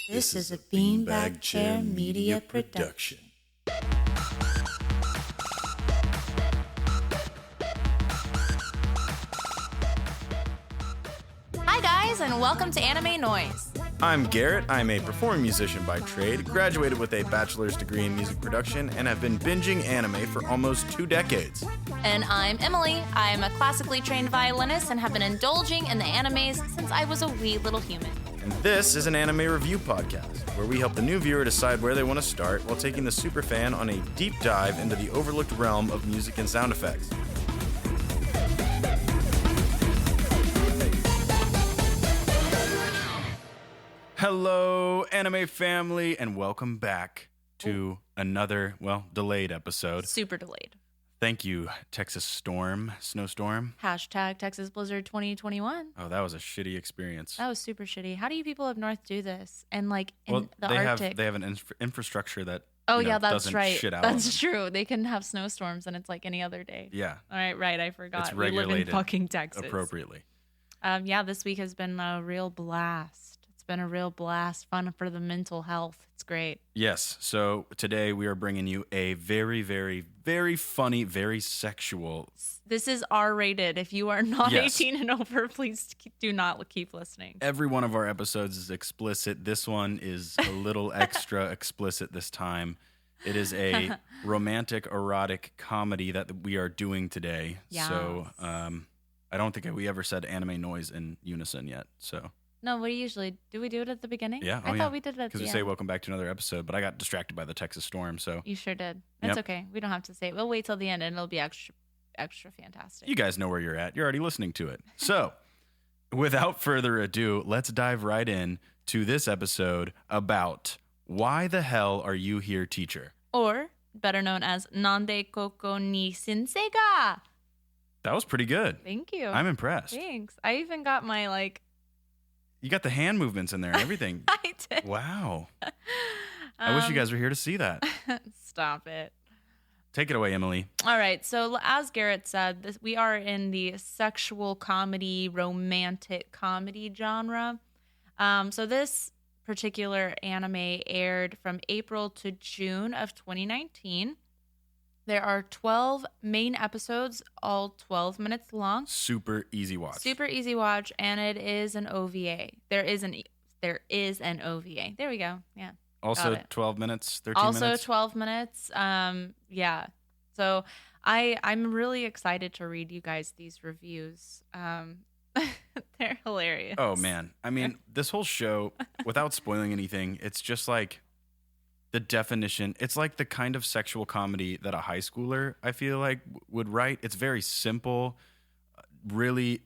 This is a Beanbag Chair Media production. Hi guys, and welcome to Anime Noise. I'm Garrett. I'm a performing musician by trade, graduated with a bachelor's degree in music production, and have been binging anime for almost 2 decades. And I'm Emily. I'm a classically trained violinist and have been indulging in the animes since I was a wee little human. And this is an anime review podcast, where we help the new viewer decide where they want to start while taking the superfan on a deep dive into the overlooked realm of music and sound effects. Hello, anime family, and welcome back to another, delayed episode. Super delayed. Thank you, Texas snowstorm. Hashtag Texas Blizzard 2021. Oh, that was a shitty experience. That was super shitty. How do you people up north do this? And like in the they Arctic. They have an infrastructure that that's doesn't right. shit out That's true. They can have snowstorms and it's like any other day. Yeah. All right. I forgot. It's we live in regulated fucking Texas. appropriately. This week has been a real blast. It's been a real blast. Fun for the mental health. It's great. Yes. So today we are bringing you a very, very, very funny, very sexual. This is R-rated. If you are not Yes. 18 and over, please do not keep listening. Every one of our episodes is explicit. This one is a little extra explicit this time. It is a romantic, erotic comedy that we are doing today. Yes. So I don't think we ever said anime noise in unison yet. So. No, we usually do. We do it at the beginning? Yeah. I thought we did it at the end. Because we say welcome back to another episode, but I got distracted by the Texas storm. So you sure did. That's okay. We don't have to say it. We'll wait till the end and it'll be extra fantastic. You guys know where you're at. You're already listening to it. So without further ado, let's dive right in to this episode about Why the Hell Are You Here, Teacher? Or better known as Nande Koko ni Sensei ga. That was pretty good. Thank you. I'm impressed. Thanks. I even got my You got the hand movements in there and everything. I did. Wow. I wish you guys were here to see that. Stop it. Take it away, Emily. All right. So as Garrett said, we are in the sexual comedy, romantic comedy genre. So this particular anime aired from April to June of 2019. There are 12 main episodes, all 12 minutes long. Super easy watch. Super easy watch, and it is an OVA. There is an OVA. There we go. Yeah. Also 12 minutes, 13 minutes? Also 12 minutes. Yeah. So I'm really excited to read you guys these reviews. They're hilarious. Oh, man. I mean, this whole show, without spoiling anything, it's just like the definition. It's like the kind of sexual comedy that a high schooler, I feel like, would write. It's very simple, really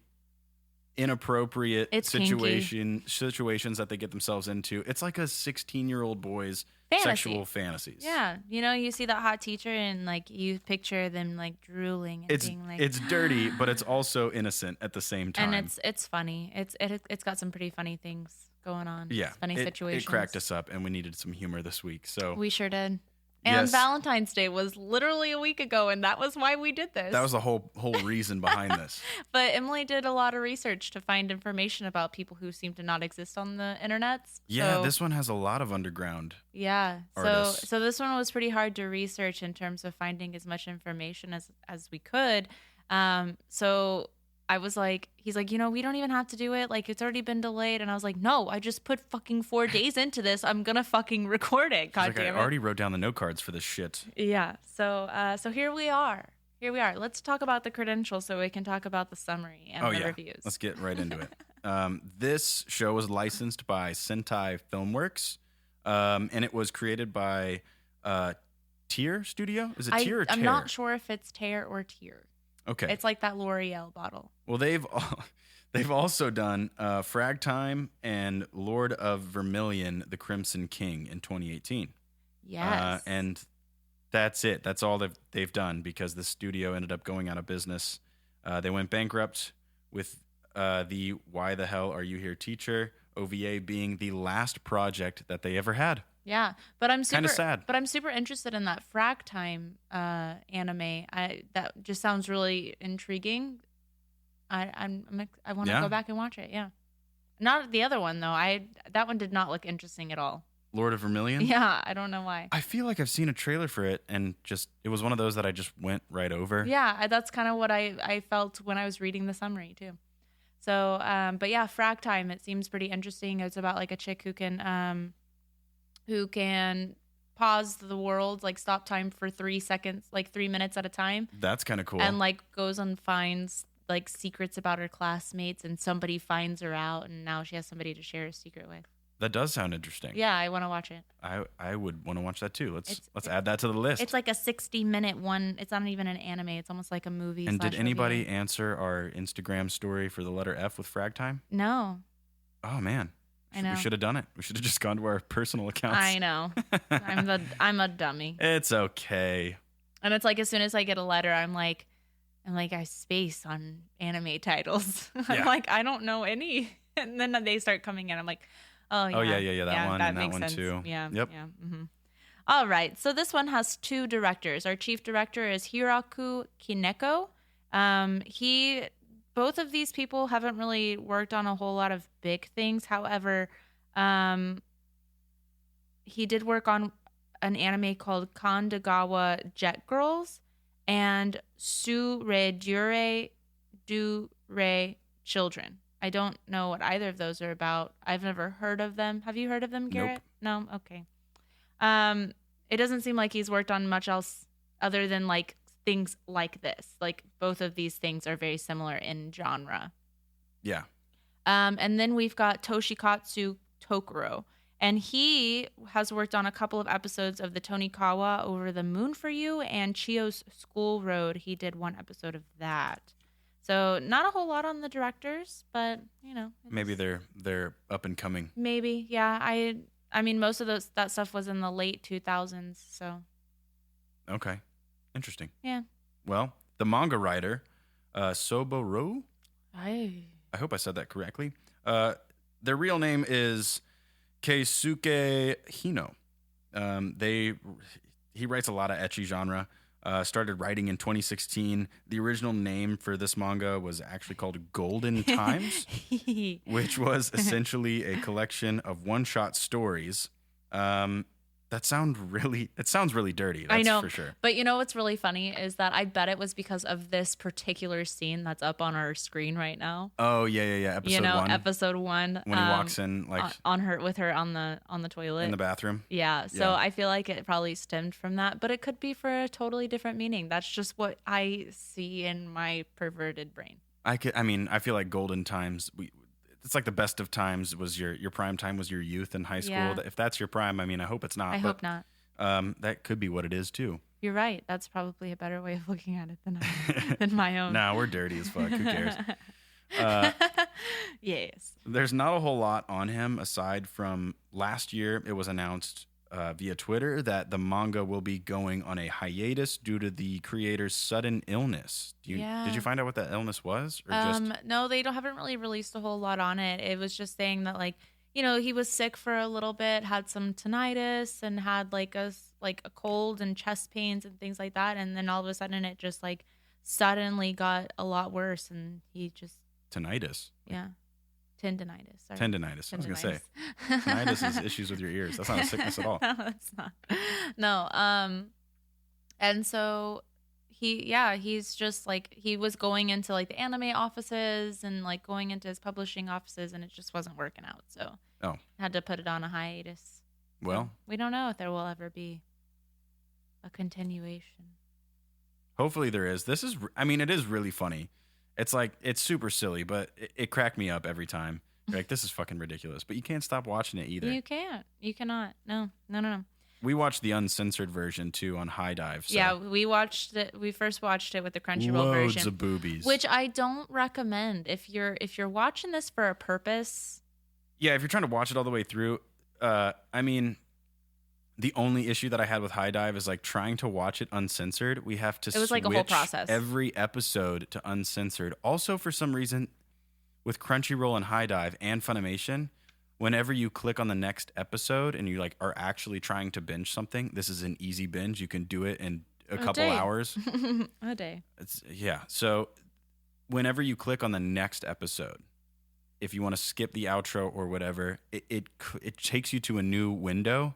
inappropriate situations that they get themselves into. It's like a 16-year-old boy's sexual fantasies. Yeah. You see that hot teacher and you picture them drooling and being it's dirty, but it's also innocent at the same time. And it's funny. It's got some pretty funny things going on. Yeah. It's funny situations. It cracked us up and we needed some humor this week. So we sure did. And yes. Valentine's Day was literally a week ago, and that was why we did this. That was the whole reason behind this. But Emily did a lot of research to find information about people who seem to not exist on the internet. Yeah, this one has a lot of underground. Yeah. Artists. So this one was pretty hard to research in terms of finding as much information as we could. So I was like, he's like, we don't even have to do it. It's already been delayed. And I was like, no, I just put fucking 4 days into this. I'm going to fucking record it. God damn it. I already wrote down the note cards for this shit. Yeah. So here we are. Let's talk about the credentials so we can talk about the summary and the reviews. Let's get right into it. This show was licensed by Sentai Filmworks. And it was created by Tier Studio. Is it Tier or Tear? I'm not sure if it's Tear or Tier. Okay. It's like that L'Oreal bottle. Well, they've also done Frag Time and Lord of Vermilion, The Crimson King in 2018. Yes. And that's it. That's all they've done because the studio ended up going out of business. They went bankrupt with the Why the Hell Are You Here, Teacher OVA being the last project that they ever had. Yeah, but I'm super kind of sad. But I'm super interested in that Frag Time anime. That just sounds really intriguing. I want to go back and watch it. Yeah, Not the other one though. That one did not look interesting at all. Lord of Vermilion? Yeah, I don't know why. I feel like I've seen a trailer for it and it was one of those that I just went right over. Yeah, that's kind of what I felt when I was reading the summary too. So, but yeah, Frag Time, it seems pretty interesting. It's about like a chick who can pause the world, like stop time for 3 seconds, like 3 minutes at a time. That's kind of cool. And like goes and finds like secrets about her classmates, and somebody finds her out, and now she has somebody to share a secret with. That does sound interesting. Yeah, I want to watch it. I would want to watch that too. Let's add that to the list. It's like a 60-minute one. It's not even an anime. It's almost like a movie. And did anybody answer our Instagram story for the letter F with Frag Time? No. Oh man. I know. We should have done it. We should have just gone to our personal accounts. I know. I'm a dummy. It's okay. And it's like as soon as I get a letter, I'm like I space on anime titles. Yeah. I'm like, I don't know any. And then they start coming in. I'm like, oh yeah. Oh yeah. That one and that makes one sense. too. Yeah. Yep. Yeah. Mm-hmm. All right. So this one has 2 directors. Our chief director is Hiraku Kineko. Both of these people haven't really worked on a whole lot of big things. However, he did work on an anime called Kandagawa Jet Girls and Suredure Dure Children. I don't know what either of those are about. I've never heard of them. Have you heard of them, Garrett? Nope. No? Okay. It doesn't seem like he's worked on much else other than like things like this. Like both of these things are very similar in genre. Yeah. And then we've got Toshikatsu Tokuro. And he has worked on a couple of episodes of the Tonikawa Over the Moon for You and Chio's School Road. He did one episode of that. So not a whole lot on the directors, but you know, maybe they're up and coming. Maybe, yeah. I mean, most of that stuff was in the late 2000s. So Okay, interesting. Yeah. Well, the manga writer, Soboro. I hope I said that correctly. Their real name is Keisuke Hino. He writes a lot of ecchi genre. Started writing in 2016. The original name for this manga was actually called Golden Times, which was essentially a collection of one-shot stories. It sounds really dirty. That's I know, for sure. But you know what's really funny is that I bet it was because of this particular scene that's up on our screen right now. Oh yeah. Episode 1 when he walks in, like with her on the toilet in the bathroom. Yeah. So I feel like it probably stemmed from that, but it could be for a totally different meaning. That's just what I see in my perverted brain. I feel like Golden Times. It's like the best of times was your prime time was your youth in high school. Yeah. If that's your prime, I mean, I hope it's not. I hope not. That could be what it is too. You're right. That's probably a better way of looking at it than my own. Nah, we're dirty as fuck. Who cares? Yes. There's not a whole lot on him aside from last year. It was announced via Twitter that the manga will be going on a hiatus due to the creator's sudden illness. Did you find out what that illness was? Or no, they haven't really released a whole lot on it. It was just saying that, like, you know, he was sick for a little bit, had some tinnitus, and had like a cold and chest pains and things like that. And then all of a sudden, it just like suddenly got a lot worse, and he just tinnitus. Yeah. Tendinitis. Sorry. Tendinitis. I was going to say. Tinnitus is issues with your ears. That's not a sickness at all. No, it's not. No. And so he's just like, he was going into like the anime offices and like going into his publishing offices, and it just wasn't working out. So had to put it on a hiatus. Well, so we don't know if there will ever be a continuation. Hopefully there is. It is really funny. It's like, it's super silly, but it cracked me up every time. You're like, this is fucking ridiculous. But you can't stop watching it either. You can't. You cannot. No. We watched the uncensored version too on High Dive. So. Yeah, we watched it. We first watched it with the Crunchyroll version. Loads of boobies. Which I don't recommend. If you're watching this for a purpose. Yeah, if you're trying to watch it all the way through, the only issue that I had with High Dive is like trying to watch it uncensored. We have to switch like a whole process. Every episode to uncensored. Also, for some reason, with Crunchyroll and High Dive and Funimation, whenever you click on the next episode and you like are actually trying to binge something, this is an easy binge. You can do it in a couple hours. A day. So whenever you click on the next episode, if you want to skip the outro or whatever, it takes you to a new window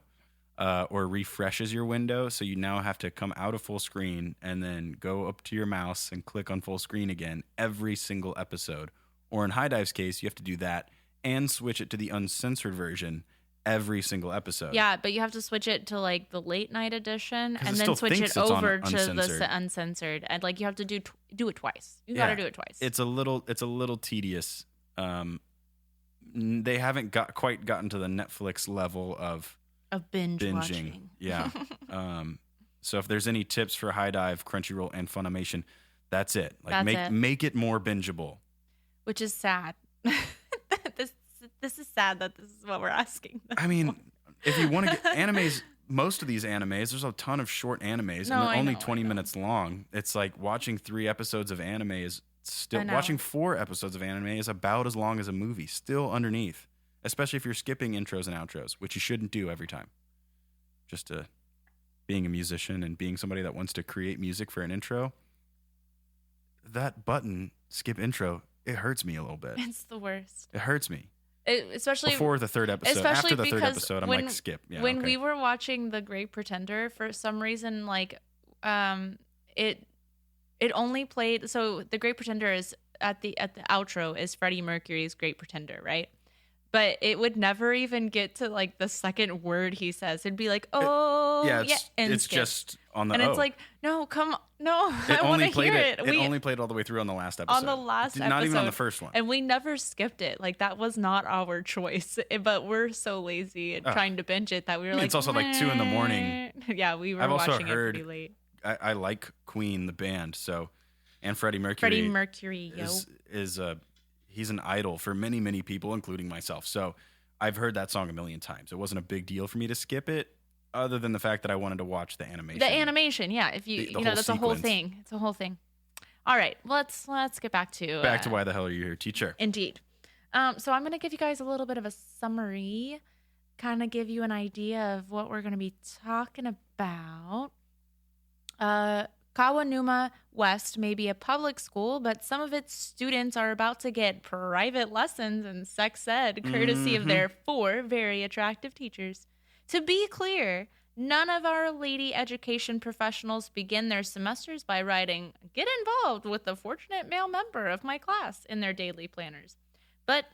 or refreshes your window. So you now have to come out of full screen and then go up to your mouse and click on full screen again every single episode. Or in High Dive's case, you have to do that and switch it to the uncensored version every single episode. Yeah, but you have to switch it to like the late night edition and it then still switch thinks it it's on over to uncensored. the uncensored. And like you have to do it twice. You Yeah. got to do it twice. It's a little tedious. They haven't quite gotten to the Netflix level of binge binging. watching. Yeah. So if there's any tips for High Dive, Crunchyroll, and Funimation, that's it. Like make it more bingeable. Which is sad. This is sad that this is what we're asking. I mean, if you want to get animes, most of these animes, there's a ton of short animes, and they're only 20 minutes long. It's like watching 3 episodes of anime is still watching 4 episodes of anime is about as long as a movie, still underneath. Especially if you're skipping intros and outros, which you shouldn't do every time. Just being a musician and being somebody that wants to create music for an intro, that button, skip intro, it hurts me a little bit. It's the worst. It hurts me. Especially before the third episode. After the third episode, I'm like, skip. Yeah, when we were watching The Great Pretender, for some reason, like, it only played. So The Great Pretender is at the outro is Freddie Mercury's Great Pretender, right? But it would never even get to like the second word he says. It'd be like, it's just on the. And it's like, no, come on, no, I want to hear it. It only played all the way through on the last episode. On the last episode, not even on the first one. And we never skipped it. Like that was not our choice. But we're so lazy at trying to binge it that we were like, it's also like 2 a.m. Yeah, we were watching it pretty late. I like Queen, the band, and Freddie Mercury. Freddie Mercury, is he's an idol for many, many people, including myself. So I've heard that song a million times. It wasn't a big deal for me to skip it, other than the fact that I wanted to watch the animation. The animation, yeah. If you that's sequence. A whole thing. It's a whole thing. All right, let's get back to why the hell are you here, teacher? Indeed. So I'm going to give you guys a little bit of a summary, kind of give you an idea of what we're going to be talking about. Kawanuma West may be a public school, but some of its students are about to get private lessons in sex ed, courtesy of their 4 very attractive teachers. To be clear, none of our lady education professionals begin their semesters by writing, "Get involved with the fortunate male member of my class" in their daily planners. But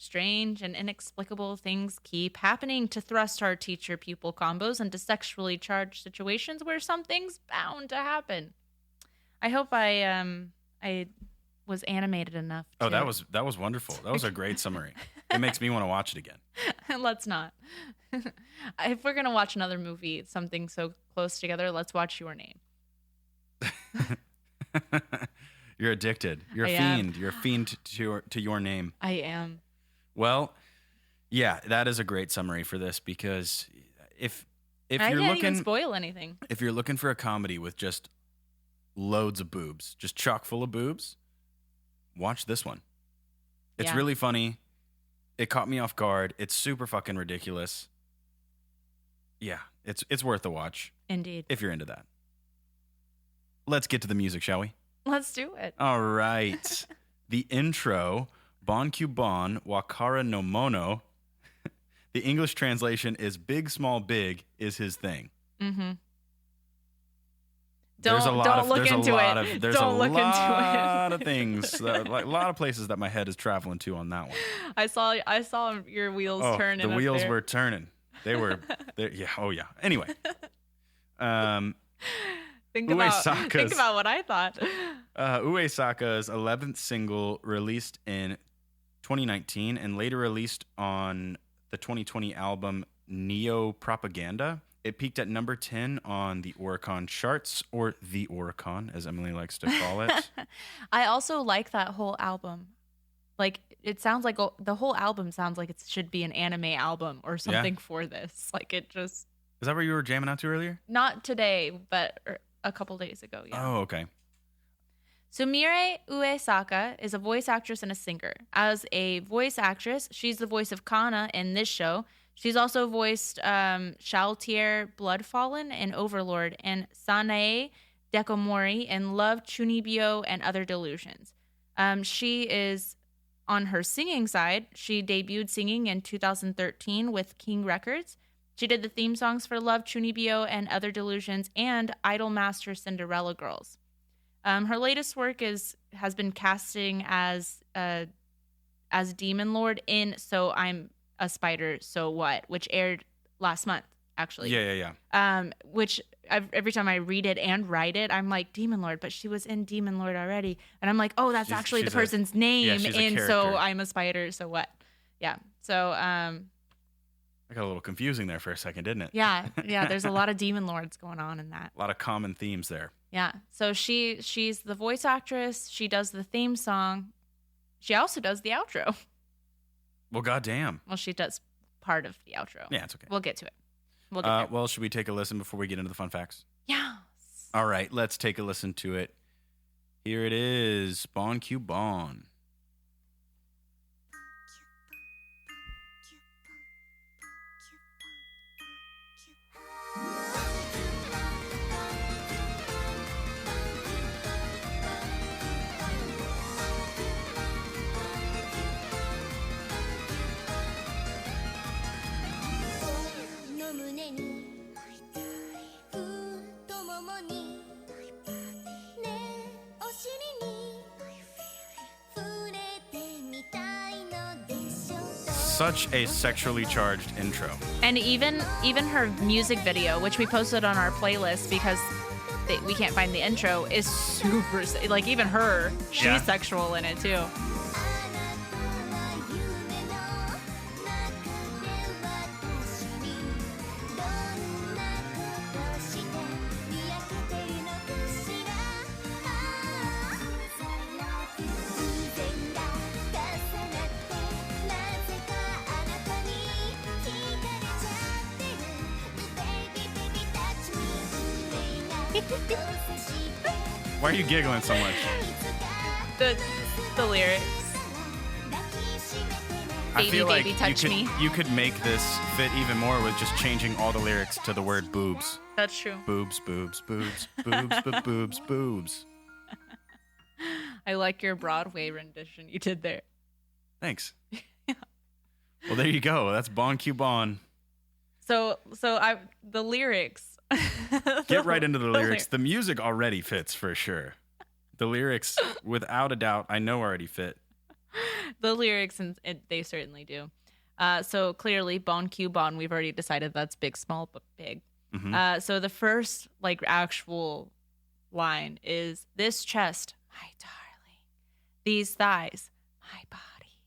strange and inexplicable things keep happening to thrust our teacher-pupil combos into sexually charged situations where something's bound to happen. I hope I was animated enough. Oh, that was wonderful. That was a great summary. It makes me want to watch it again. Let's not. If we're gonna watch another movie, something so close together, let's watch Your Name. You're addicted. You're a fiend. You're a fiend to Your Name. I am. Well, yeah, that is a great summary for this, because if you're I can't looking, even spoil anything. If you're looking for a comedy with just loads of boobs, just chock full of boobs, watch this one. It's really funny. It caught me off guard. It's super fucking ridiculous. Yeah, it's worth a watch. Indeed. If you're into that. Let's get to the music, shall we? Let's do it. All right. The intro, Bon Bon Wakara no Mono. The English translation is Big Small Big is his thing. Mm-hmm. There's a lot of things, a lot of places that my head is traveling to on that one. I saw your wheels turning. The wheels were turning. They were, yeah. Oh yeah. Anyway, think about what I thought. Uesaka's 11th single, released in 2019 and later released on the 2020 album Neo Propaganda. It peaked at number 10 on the Oricon charts, or the Oricon, as Emily likes to call it. I also like that whole album. Like, it sounds like the whole album sounds like it should be an anime album or something for this. Like, it just... Is that what you were jamming out to earlier? Not today, but a couple days ago, yeah. Oh, okay. Sumire Uesaka is a voice actress and a singer. As a voice actress, she's the voice of Kana in this show. She's also voiced Shaltier Bloodfallen in Overlord and Sanae Dekomori in Love, Chunibyo, and Other Delusions. She is on her singing side, she debuted singing in 2013 with King Records. She did the theme songs for Love, Chunibyo, and Other Delusions, and Idol Master Cinderella Girls. Her latest work has been casting as Demon Lord in So I'm a Spider, So What, which aired last month, actually. Yeah. Which every time I read it and write it, I'm like, Demon Lord, but she was in Demon Lord already. And I'm like, oh, that's actually the person's name in So I'm a Spider, So What. Yeah. So I got a little confusing there for a second, didn't it? Yeah. There's a lot of Demon Lords going on in that. A lot of common themes there. Yeah. So she's the voice actress. She does the theme song. She also does the outro. Well, goddamn. Well, she does part of the outro. Yeah, it's okay. We'll get to it. We'll get there. Well, should we take a listen before we get into the fun facts? Yes. All right, let's take a listen to it. Here it is, Bon Q Bon. Such a sexually charged intro. And even her music video, which we posted on our playlist because we can't find the intro, is super, like, even her, she's sexual in it too. Why are you giggling so much? The lyrics. I Baby, feel like baby, touch me. you could make this fit even more with just changing all the lyrics to the word boobs. That's true. Boobs, boobs, boobs, boobs, boobs, boobs. I like your Broadway rendition you did there. Thanks. Well, there you go. That's Bon Q Bon. So the lyrics. Get right into the lyrics. The music already fits for sure. The lyrics, without a doubt, I know already fit. The lyrics, and they certainly do. So clearly, Bon Q Bon, we've already decided that's big, small, but big. Mm-hmm. So the first, like, actual line is, this chest, my darling. These thighs, my body.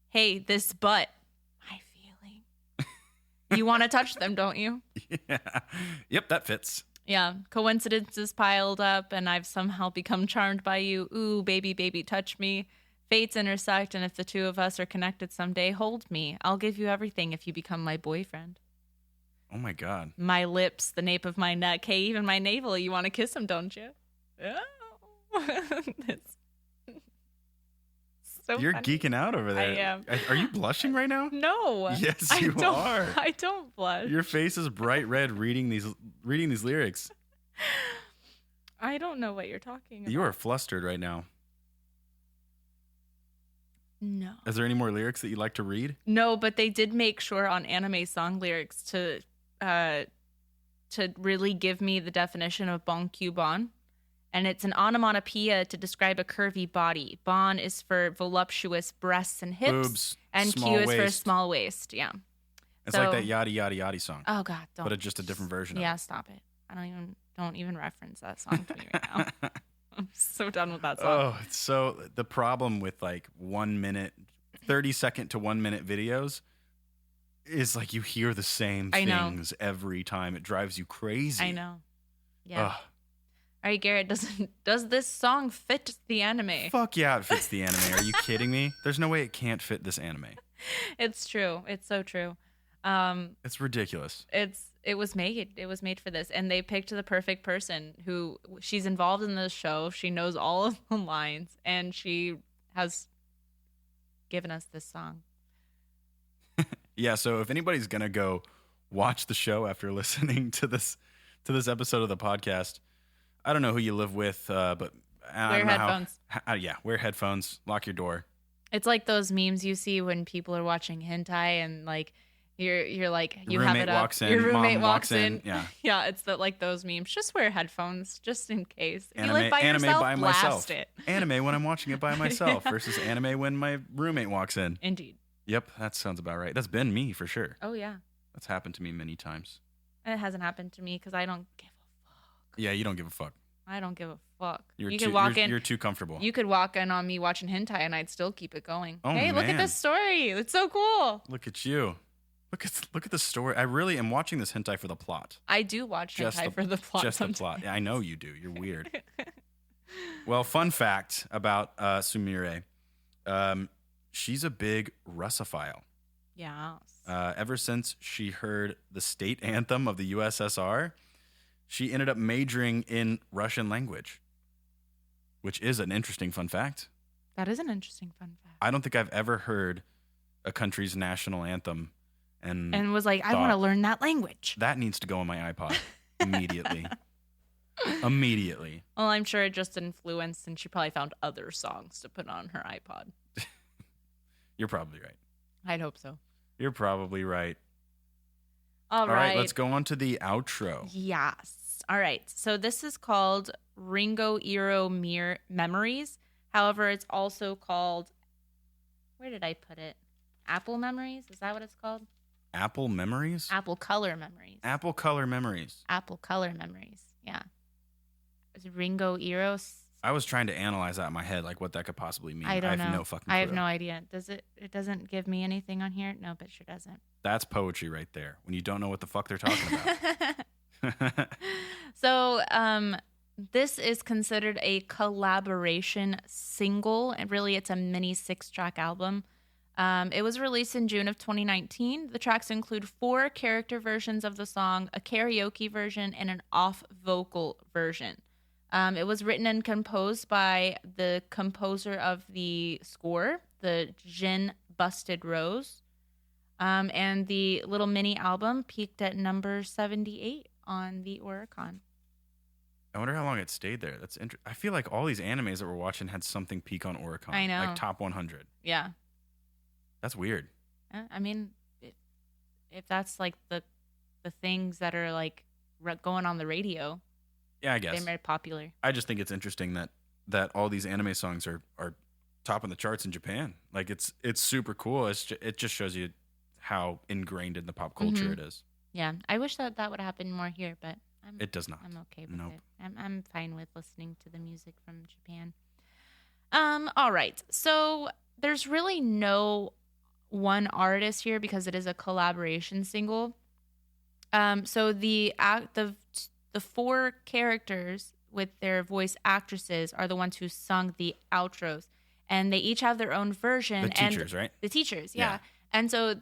Hey, this butt, my feeling. You want to touch them, don't you? Yeah. Yep, that fits. Yeah. Coincidences piled up, and I've somehow become charmed by you. Ooh, baby, baby, touch me. Fates intersect, and if the two of us are connected someday, hold me. I'll give you everything if you become my boyfriend. Oh, my God. My lips, the nape of my neck. Hey, even my navel. You want to kiss him, don't you? Oh. It's so You're funny. geeking out over there. I am. Are you blushing right now? No. Yes, you are. I don't blush. Your face is bright red reading these lyrics. I don't know what you're talking about. You are flustered right now. No. Is there any more lyrics that you'd like to read? No, but they did make sure on anime song lyrics to really give me the definition of Bon Q Bon. And it's an onomatopoeia to describe a curvy body. Bon is for voluptuous breasts and hips. Boobs, and small Q is for waist. small waist. Yeah. It's like that yada yada yada song. Oh God, don't. But it's just a different version of it. Yeah, stop it. Don't even reference that song to me right now. I'm so done with that song. Oh, so the problem with like 1 minute, 30-second to 1 minute videos is like you hear the same things every time. It drives you crazy. I know. Yeah. Ugh. All right, Garrett, does this song fit the anime? Fuck yeah, it fits the anime. Are you kidding me? There's no way it can't fit this anime. It's true. It's so true. It's ridiculous. It was made for this, and they picked the perfect person who she's involved in the show. She knows all of the lines, and she has given us this song. Yeah, so if anybody's gonna go watch the show after listening to this episode of the podcast, I don't know who you live with, but I Wear don't know headphones. wear headphones. Lock your door. It's like those memes you see when people are watching hentai and like you're like you have Roommate it up. walks in, Your roommate mom walks walks in. in. Yeah. Yeah, it's like those memes. Just wear headphones, just in case. If you Anime, live by anime yourself, by blast myself. it. Anime when I'm watching it by myself versus anime when my roommate walks in. Indeed. Yep, that sounds about right. That's been me for sure. Oh yeah. That's happened to me many times. It hasn't happened to me because I don't give a fuck. Yeah, you don't give a fuck. I don't give a fuck. You're You too, could walk in. You're too comfortable. You could walk in on me watching hentai and I'd still keep it going. Oh, Hey, look at man. this story. It's so cool. Look at you. Look at the story. I really am watching this hentai for the plot. I do watch Just hentai for the plot. Just sometimes. the plot. Yeah, I know you do. You're weird. Well, fun fact about Sumire. She's a big Russophile. Yes. Ever since she heard the state anthem of the USSR, she ended up majoring in Russian language, which is an interesting fun fact. That is an interesting fun fact. I don't think I've ever heard a country's national anthem And was like, I thought, want to learn that language. that needs to go on my iPod immediately. Immediately. Well, I'm sure it just influenced and she probably found other songs to put on her iPod. You're probably right. I'd hope so. You're probably right. All right. Let's go on to the outro. Yes. All right. So this is called Ringo Eero Memories. However, it's also called, where did I put it? Apple Memories? Is that what it's called? Apple Memories? Apple Color Memories. Apple Color Memories. Apple Color Memories. Yeah. Is it Ringo Eero? I was trying to analyze that in my head, like what that could possibly mean. I don't know. have no fucking clue. I have no idea. Does it? It doesn't give me anything on here. Nope, it sure doesn't. That's poetry right there. When you don't know what the fuck they're talking about. So, this is considered a collaboration single, and really, it's a mini 6-track album. It was released in June of 2019. The tracks include 4 character versions of the song, a karaoke version, and an off-vocal version. It was written and composed by the composer of the score, the Jin Busted Rose. And the little mini album peaked at number 78 on the Oricon. I wonder how long it stayed there. That's interesting. I feel like all these animes that we're watching had something peak on Oricon. I know. Like top 100. Yeah. That's weird. I mean, if that's like the things that are like going on the radio, Yeah, I guess. they're very popular. I just think it's interesting that all these anime songs are topping the charts in Japan. Like it's super cool. It just shows you how ingrained in the pop culture Mhm. it is. Yeah, I wish that would happen more here, but It does not. I'm okay with Nope. it. I'm fine with listening to the music from Japan. All right. So there's really no one artist here because it is a collaboration single. So the 4 characters with their voice actresses are the ones who sung the outros, and they each have their own version. The teachers, right? The teachers, yeah. Yeah. And so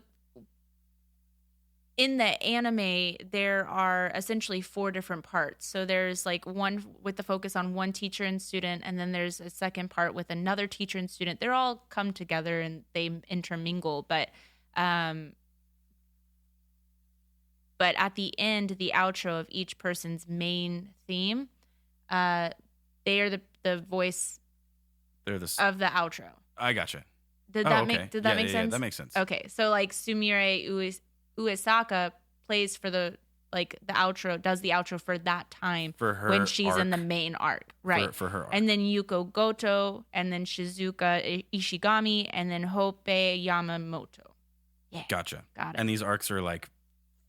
in the anime, there are essentially 4 different parts. So there's like one with the focus on one teacher and student, and then there's a second part with another teacher and student. They're all come together and they intermingle, but at the end, the outro of each person's main theme, they are the voice They're of the outro. I gotcha. Did Oh, that okay. make Did that Yeah, make yeah, sense? Yeah, that makes sense. Okay, so like Sumire Uesaka plays for the outro, does the outro for that time For her when she's in the arc. main arc, right? For her arc. And then Yuko Goto, and then Shizuka Ishigami, and then Hope Yamamoto. Yeah, Gotcha. got it. And these arcs are like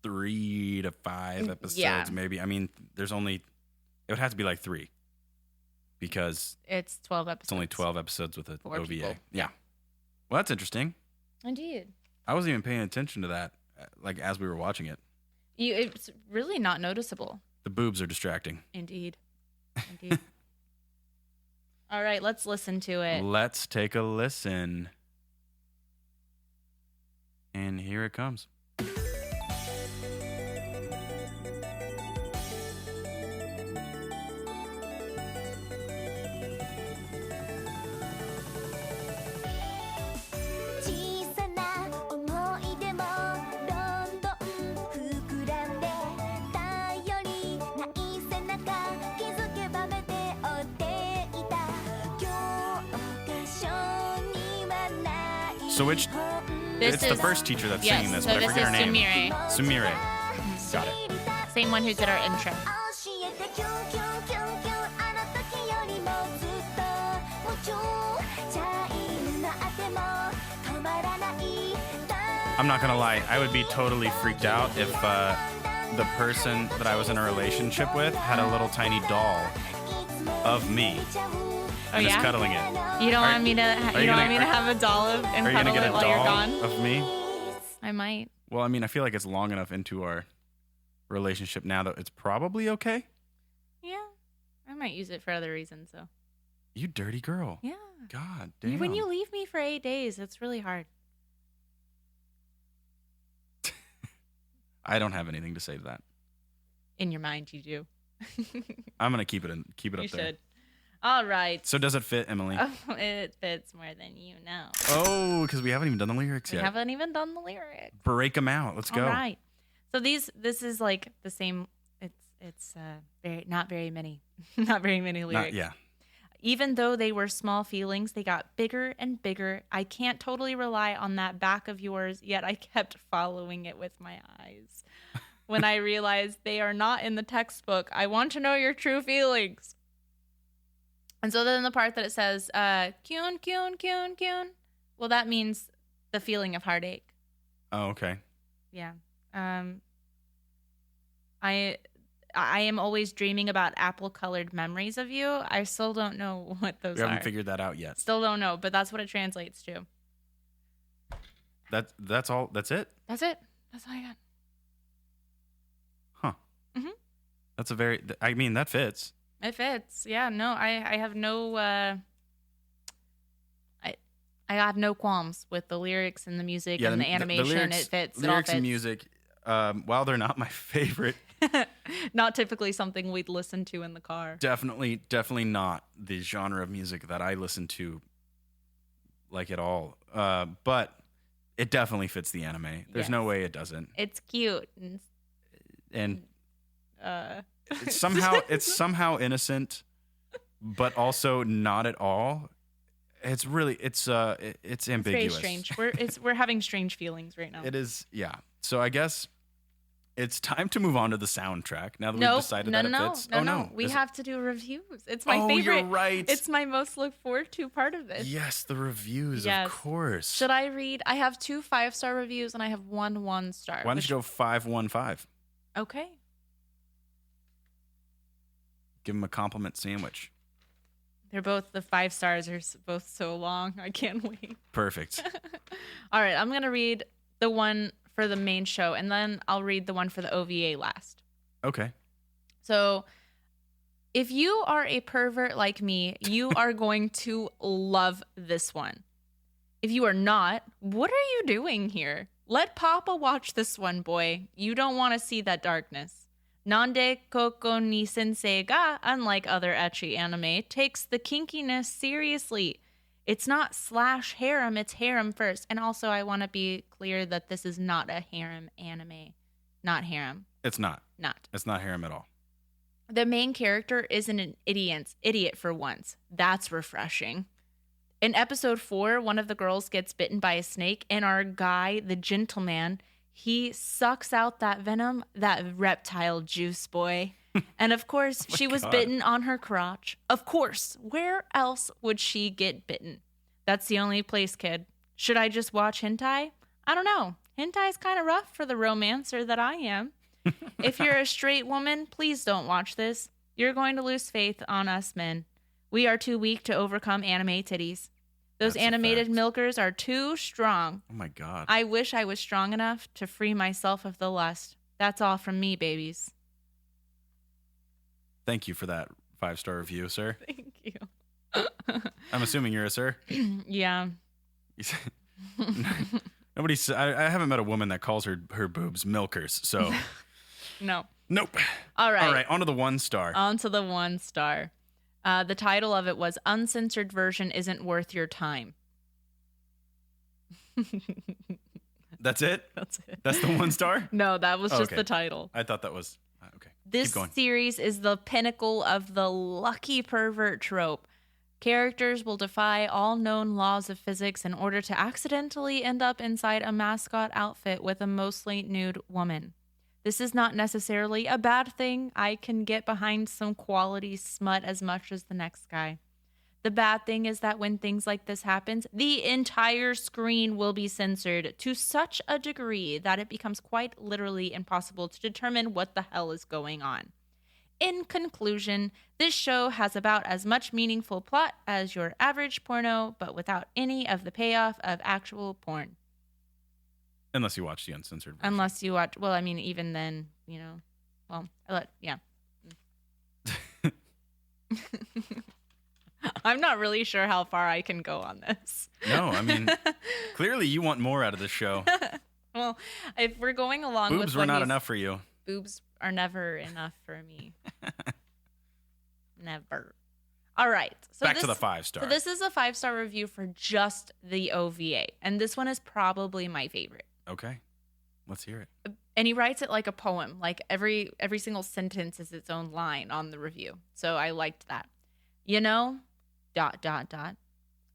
3 to 5 episodes, Yeah. maybe. I mean, it would have to be like 3 because It's 12 episodes. it's only 12 episodes with an 4 OVA. people. Yeah. Well, that's interesting. Indeed. I wasn't even paying attention to that, like as we were watching it. It's really not noticeable. The boobs are distracting. Indeed. Indeed. All right, let's listen to it. Let's take a listen. And here it comes. 小さな思い出もどんどん膨らんで頼りない背中気づけば目で追っていた教科書にはな So which? It's the first teacher that's singing this, so but I this forget is her name. Sumire. Sumire. Got it. Same one who did our intro. 教えてキュンキュンキュンキュンあの時よりもずっと夢中チャイムがあっても止まらない I'm not gonna lie, I would be totally freaked out if the person that I was in a relationship with had a little tiny doll of me Oh and is yeah. cuddling it. You don't Are- want me to? are You you don't gonna- want me to are- have a doll and Are you gonna cuddle get a it while you're doll gone? of me? I might. Well, I mean, I feel like it's long enough into our relationship now that it's probably okay. Yeah, I might use it for other reasons though. You dirty girl. Yeah. God damn. When you leave me for 8 days, it's really hard. I don't have anything to say to that. In your mind, you do. I'm gonna keep it up You there. should. All right. So does it fit, Emily? Oh, it fits more than you know. Oh, because we haven't even done the lyrics We yet. haven't even done the lyrics. Break them out. Let's go. All right. So this is like the same. It's not very many, not very many lyrics. Yeah. Even though they were small feelings, they got bigger and bigger. I can't totally rely on that back of yours, yet I kept following it with my eyes. When I realized they are not in the textbook, I want to know your true feelings. And so then the part that it says, kyun, kyun, kyun, kyun. Well, that means the feeling of heartache. Oh, okay. Yeah. I am always dreaming about apple-colored memories of you. I still don't know what those We are. haven't figured that out yet. Still don't know, but that's what it translates to. That's all. That's it. That's it. That's all I got. Huh. Mhm. That's a very. I mean, that fits. It fits. Yeah. No, I have no. I have no qualms with the lyrics and the music and the animation. lyrics, It fits. Lyrics it all fits. and music. While they're not my favorite, Not typically something we'd listen to in the car. definitely not the genre of music that I listen to, like at all. But it definitely fits the anime. There's no Yes. way it doesn't. It's cute. And Uh, it's somehow innocent, but also not at all. It's really it's ambiguous. It's very strange. We're having strange feelings right now. It is, yeah. So I guess it's time to move on to the soundtrack now that we've No, decided no, that it no, fits. no, Oh no. We Is it- have to do reviews. It's my Oh, favorite. you're right. It's my most look forward to part of this. Yes, the reviews, Yes. of course. Should I read? I have 2 5-star reviews and I have 1 1-star. Why don't you go 515? Okay. Give him a compliment sandwich. They're both the 5 stars are both so long. I can't wait. Perfect. All right, I'm gonna read the one for the main show, and then I'll read the one for the OVA last. Okay. So, if you are a pervert like me, you are going to love this one. If you are not, what are you doing here? Let Papa watch this one, boy. You don't want to see that darkness. Nande Koko ni Sensei ga, unlike other ecchi anime, takes the kinkiness seriously. It's not / harem, it's harem first. And also, I want to be clear that this is not a harem anime. Not harem. It's not. Not. It's not harem at all. The main character isn't an idiot for once. That's refreshing. In episode 4, one of the girls gets bitten by a snake, and our guy, the gentleman, he sucks out that venom, that reptile juice, boy. And of course, she was God. bitten on her crotch. Of course, where else would she get bitten? That's the only place, kid. Should I just watch hentai? I don't know. Hentai's kind of rough for the romancer that I am. If you're a straight woman, please don't watch this. You're going to lose faith on us men. We are too weak to overcome anime titties. Those That's a animated fact. milkers are too strong. Oh my God. I wish I was strong enough to free myself of the lust. That's all from me, babies. Thank you for that 5-star review, sir. Thank you. I'm assuming you're a sir. Yeah. You say- Nobody. I haven't met a woman that calls her boobs milkers. So No. nope. All right. All right. On to the 1-star. On to the 1-star. The title of it was Uncensored Version Isn't Worth Your Time. That's it. That's it. That's the 1-star. No, that was Oh, just okay. the title. I thought that was okay. This Keep going. series is the pinnacle of the lucky pervert trope. Characters will defy all known laws of physics in order to accidentally end up inside a mascot outfit with a mostly nude woman. This is not necessarily a bad thing. I can get behind some quality smut as much as the next guy. The bad thing is that when things like this happens, the entire screen will be censored to such a degree that it becomes quite literally impossible to determine what the hell is going on. In conclusion, this show has about as much meaningful plot as your average porno, but without any of the payoff of actual porn. Unless you watch the uncensored version. Unless you watch, well, I mean, even then, you know, well, yeah. I'm not really sure how far I can go on this. No, I mean, clearly you want more out of this show. Well, if we're going along with boobs were not enough for you. Boobs are never enough for me. Never. All right. So Back to the 5-star. So this is a 5-star review for just the OVA. And this one is probably my favorite. Okay. Let's hear it. And he writes it like a poem. Like every single sentence is its own line on the review. So I liked that. You know, ...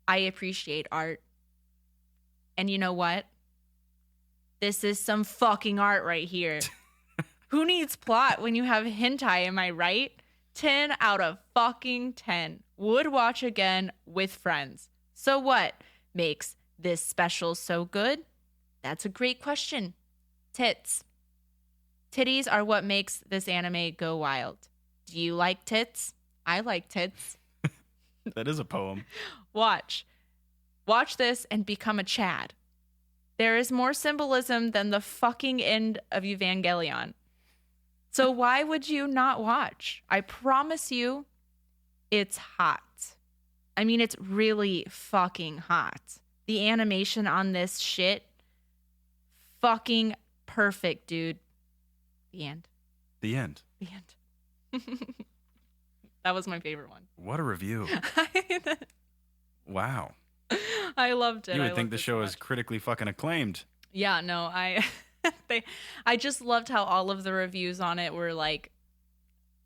I appreciate art. And you know what? This is some fucking art right here. Who needs plot when you have hentai, am I right? 10 out of fucking 10. Would watch again with friends. So what makes this special so good? That's a great question. Tits. Titties are what makes this anime go wild. Do you like tits? I like tits. That is a poem. Watch this and become a Chad. There is more symbolism than the fucking end of Evangelion. So why would you not watch? I promise you, it's hot. I mean, it's really fucking hot. The animation on this shit, fucking perfect, dude. The end. The end. The end. That was my favorite one. What a review. Wow. I loved it. You would think the show is critically fucking acclaimed. Yeah, no, I just loved how all of the reviews on it were like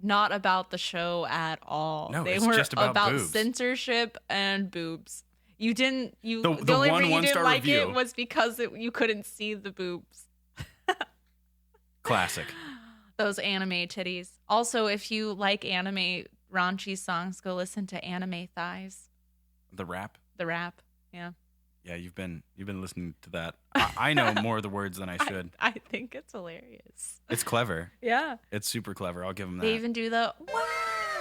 not about the show at all. No, they it's were just about boobs. censorship and boobs. You didn't the the only one reason you didn't like review. it was because you couldn't see the boobs. Classic. Those anime titties. Also, if you like anime raunchy songs, go listen to Anime Thighs. The rap. The rap. Yeah. Yeah, you've been listening to that. I know more of the words than I should. I think it's hilarious. It's clever. Yeah. It's super clever. I'll give them that. They even do the wow.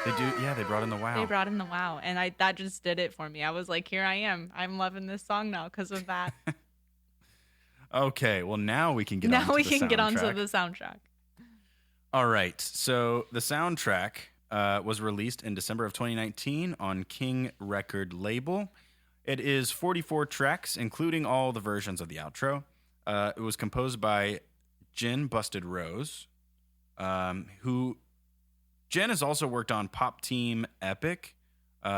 They do. Yeah, they brought in the wow. They brought in the wow, and that just did it for me. I was like, here I am. I'm loving this song now because of that. Okay, well now we can get on to the soundtrack. All right, so the soundtrack was released in December of 2019 on King record label. It is 44 tracks, including all the versions of the outro. It was composed by Jen Busted Rose, who Jen has also worked on Pop Team Epic,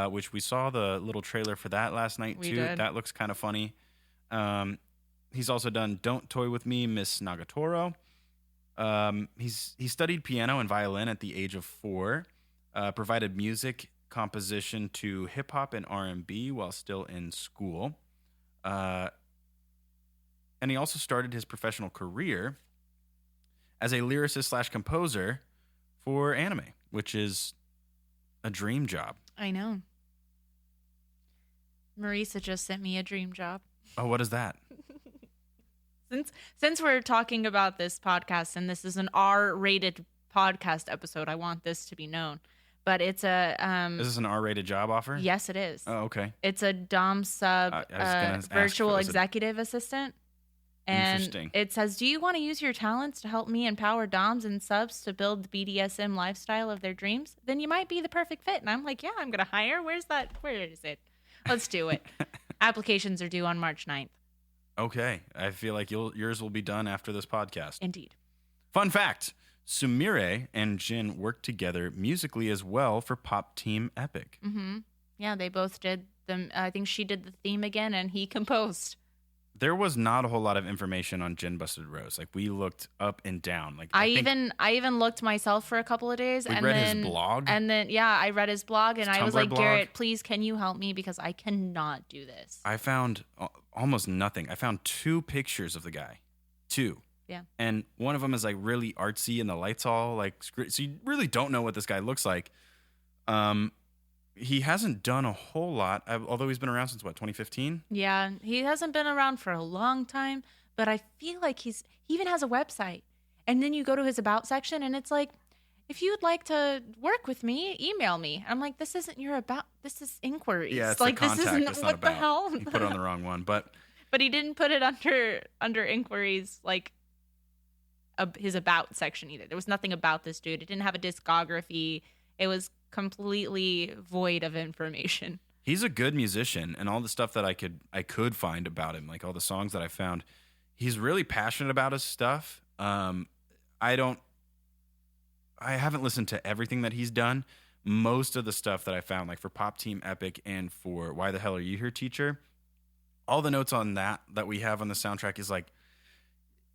which we saw the little trailer for that last night too. Did. That looks kind of funny. He's also done Don't Toy With Me, Miss Nagatoro. He studied piano and violin at the age of 4, provided music composition to hip hop and R&B while still in school. And he also started his professional career as a lyricist / composer for anime, which is a dream job. I know. Marisa just sent me a dream job. Oh, what is that? Since we're talking about this podcast and this is an R-rated podcast episode, I want this to be known. But it's a Is this an R-rated job offer? Yes, it is. Oh, okay. It's a Dom sub virtual executive assistant. And Interesting. it says, do you want to use your talents to help me empower Doms and subs to build the BDSM lifestyle of their dreams? Then you might be the perfect fit. And I'm like, yeah, I'm going to hire. Where is it? Let's do it. Applications are due on March 9th. Okay. I feel like yours will be done after this podcast. Indeed. Fun fact. Sumire and Jin worked together musically as well for Pop Team Epic. Mm-hmm. Yeah, they both did them. I think she did the theme again and he composed. there was not a whole lot of information on Gin Busted Rose. Like we looked up and down. Like I think even looked myself for a couple of days. we and read then, his blog. And then I read his blog, and His I was Tumblr like, blog. Garrett, please, can you help me, because I cannot do this. I found almost nothing. I found 2 pictures of the guy. 2. Yeah. And one of them is like really artsy and the lights all like so you really don't know what this guy looks like. He hasn't done a whole lot, although he's been around since what, 2015? Yeah, he hasn't been around for a long time, but I feel like he even has a website. And then you go to his about section, and it's like, if you would like to work with me, email me. I'm like, this isn't your about. This is inquiries. Yeah, it's like the contact. this isn't It's not what about. the hell. He put it on the wrong one, but But he didn't put it under inquiries like his about section either. There was nothing about this dude. It didn't have a discography. It was completely void of information. he's a good musician, and all the stuff that I could find about him, like all the songs that I found, he's really passionate about his stuff. I haven't listened to everything that he's done. Most of the stuff that I found, like for Pop Team Epic and for Why the Hell Are You Here, Teacher, all the notes on that we have on the soundtrack is like,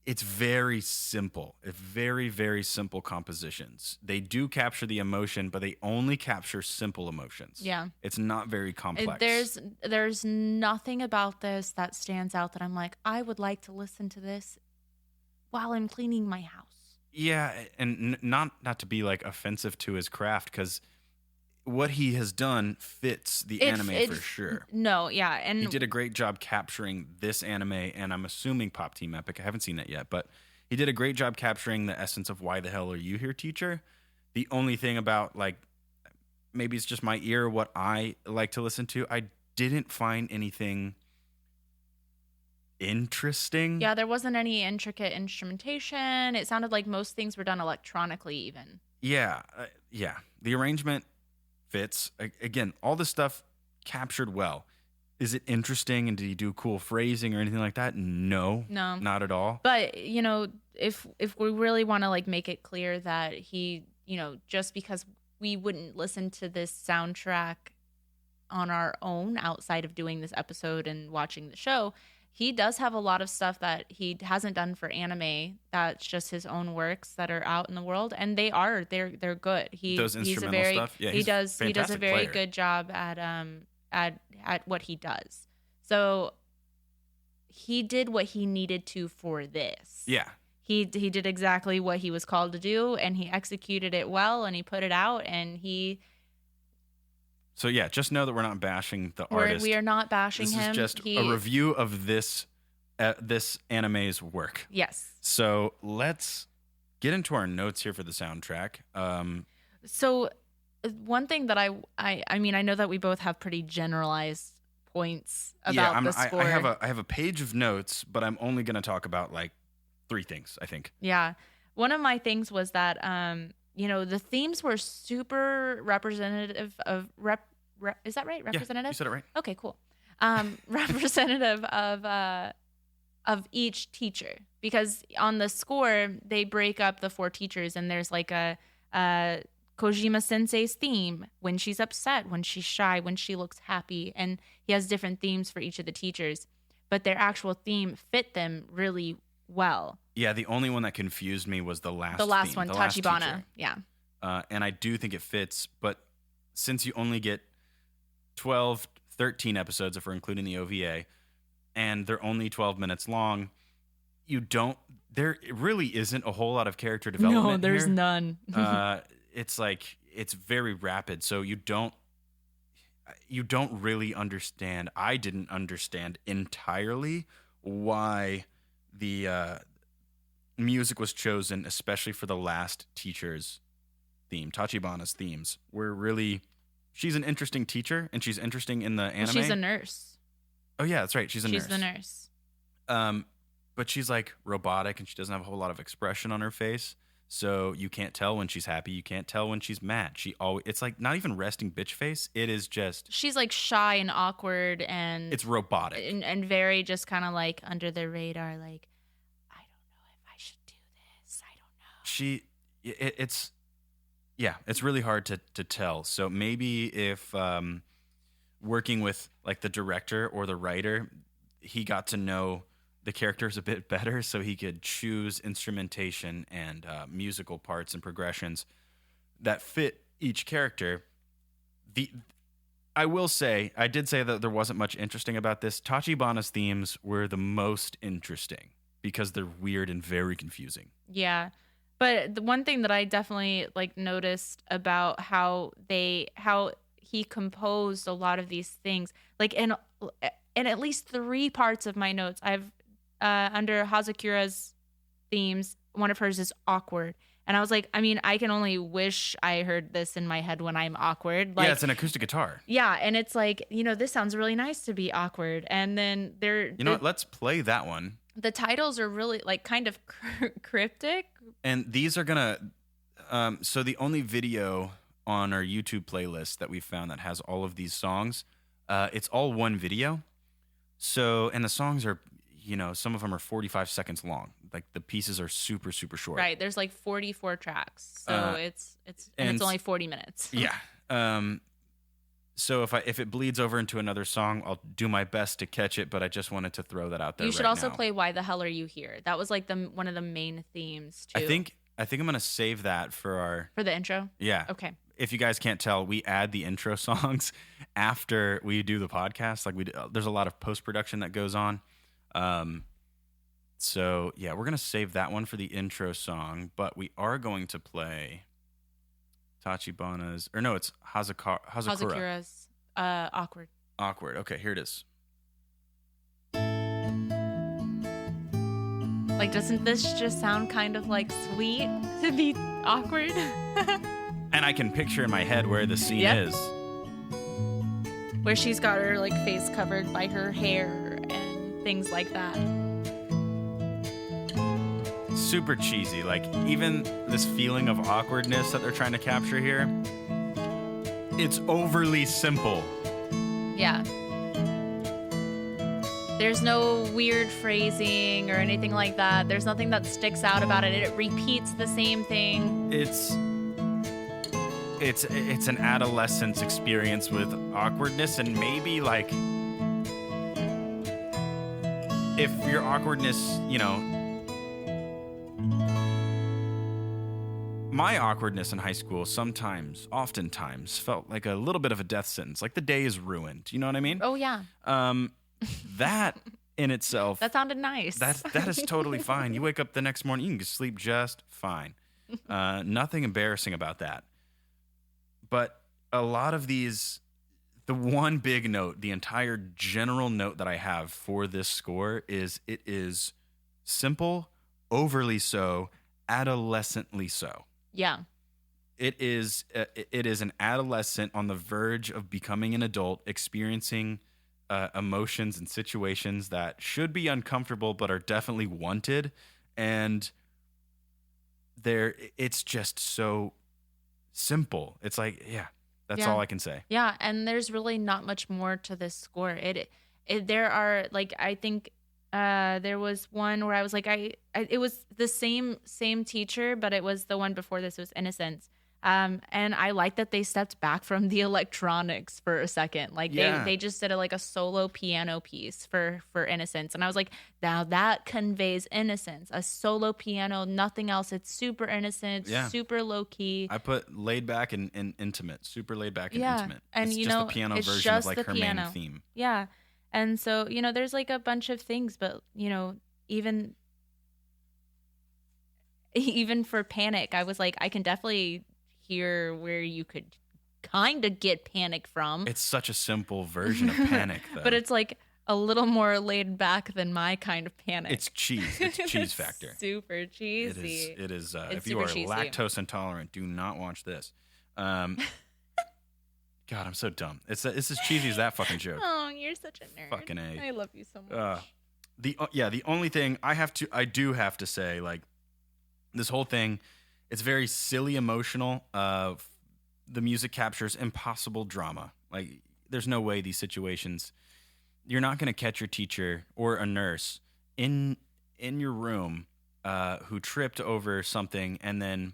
it's very simple. It's very, very simple compositions. They do capture the emotion, but they only capture simple emotions. Yeah. It's not very complex. There's nothing about this that stands out that I'm like, I would like to listen to this while I'm cleaning my house. Yeah, and not to be like offensive to his craft, because what he has done fits the anime for sure. No, yeah. And He did a great job capturing this anime, and I'm assuming Pop Team Epic. I haven't seen that yet, but he did a great job capturing the essence of Why the Hell Are You Here, Teacher? The only thing about, like, maybe it's just my ear, what I like to listen to, I didn't find anything interesting. yeah, there wasn't any intricate instrumentation. It sounded like most things were done electronically even. Yeah. The arrangement fits. Again, all this stuff captured well. Is it interesting, and did he do cool phrasing or anything like that? No, not at all. But, if we really want to like make it clear that he, just because we wouldn't listen to this soundtrack on our own outside of doing this episode and watching the show, he does have a lot of stuff that he hasn't done for anime. That's just his own works that are out in the world, and they're good. Those instrumental stuff? Yeah, he does a fantastic very player. good job at what he does. So he did what he needed to for this. Yeah. He did exactly what he was called to do, and he executed it well, and he put it out, and So yeah, just know that we're not bashing the artist. we are not bashing this him. is just a review of this anime's work. Yes. So let's get into our notes here for the soundtrack. So one thing that I mean, I know that we both have pretty generalized points about the score. I have a page of notes, but I'm only going to talk about like 3 things, I think. Yeah. One of my things was that, the themes were super representative of is that right? Representative? Yeah, you said it right. Okay, cool. Representative of each teacher, because on the score they break up the 4 teachers, and there's like a Kojima Sensei's theme when she's upset, when she's shy, when she looks happy, and he has different themes for each of the teachers, but their actual theme fit them really well. Yeah, the only one that confused me was the last theme, one, the last Tachibana. teacher. Yeah. And I do think it fits, but since you only get 12, 13 episodes, if we're including the OVA, and they're only 12 minutes long, there really isn't a whole lot of character development. No, there's here. none. It's like, it's very rapid, so you don't really understand. I didn't understand entirely why the music was chosen, especially for the last teacher's theme. Tachibana's themes were really, she's an interesting teacher, and she's interesting in the anime. She's a nurse. Oh yeah, that's right. She's She's the nurse. But she's like robotic, and she doesn't have a whole lot of expression on her face. So you can't tell when she's happy. You can't tell when she's mad. It's like not even resting bitch face. It is just, She's like shy and awkward, and it's robotic. and very just kind of like under the radar. Like, I don't know if I should do this. I don't know. It's really hard to tell. So maybe if working with like the director or the writer, he got to know the characters a bit better so he could choose instrumentation and musical parts and progressions that fit each character. I will say, I did say that there wasn't much interesting about this. Tachibana's themes were the most interesting because they're weird and very confusing. Yeah. But the one thing that I definitely like noticed about how he composed a lot of these things, like in at least 3 parts of my notes, I've under Hazakura's themes, one of hers is awkward. And I was like, I mean, I can only wish I heard this in my head when I'm awkward. Like, yeah, it's an acoustic guitar. Yeah, and it's like, this sounds really nice to be awkward. And then You know what? Let's play that one. The titles are really like kind of cryptic. And these are going to... so the only video on our YouTube playlist that we found that has all of these songs, it's all one video. So, and the songs are, some of them are 45 seconds long. Like the pieces are super, super short. Right. There's like 44 tracks. So it's only 40 minutes. Yeah. So if it bleeds over into another song, I'll do my best to catch it, but I just wanted to throw that out there. You should right also now. play Why the Hell Are You Here? That was like one of the main themes too. I think I'm going to save that for the intro. Yeah. Okay. If you guys can't tell, we add the intro songs after we do the podcast. Like there's a lot of post-production that goes on. So yeah, we're going to save that one for the intro song, but we are going to play Tachibana's, or no, it's Hazakura's Awkward. Awkward. Okay, here it is. Like, doesn't this just sound kind of like sweet to be awkward? And I can picture in my head where the scene is. Where she's got her like face covered by her hair and things like that. Super cheesy. Like, even this feeling of awkwardness that they're trying to capture here, it's overly simple. Yeah. There's no weird phrasing or anything like that. There's nothing that sticks out about it. It repeats the same thing. It's an adolescent's experience with awkwardness, and maybe like if your awkwardness, my awkwardness in high school oftentimes felt like a little bit of a death sentence. Like the day is ruined. You know what I mean? Oh yeah. That in itself. That sounded nice. That is totally fine. You wake up the next morning, you can sleep just fine. Nothing embarrassing about that. But a lot of these, the one big note, the entire general note that I have for this score is it is simple, overly so, adolescently so. Yeah. It is an adolescent on the verge of becoming an adult, experiencing emotions and situations that should be uncomfortable but are definitely wanted, and it's just so simple. It's like, yeah, that's all I can say. Yeah, and there's really not much more to this score. There are like, I think there was one where I was like, it was the same teacher, but it was the one before this. It was Innocence. And I like that they stepped back from the electronics for a second. Like they just did a solo piano piece for Innocence. And I was like, now that conveys innocence. A solo piano, nothing else. It's super innocent, super low key. I put laid back and intimate, super laid back and intimate. And it's just the piano version of like her main theme. Yeah. And so, there's like a bunch of things, but even for Panic, I was like, I can definitely hear where you could kind of get Panic from. It's such a simple version of Panic, though. But it's like a little more laid back than my kind of Panic. It's cheese. It's cheese factor. Super cheesy. It is. If you are lactose intolerant, do not watch this. God, I'm so dumb. It's as cheesy as that fucking joke. Oh, you're such a nerd. Fucking A. I love you so much. The only thing I do have to say, like, this whole thing, it's very silly, emotional. The music captures impossible drama. Like, there's no way these situations, you're not going to catch your teacher or a nurse in your room who tripped over something and then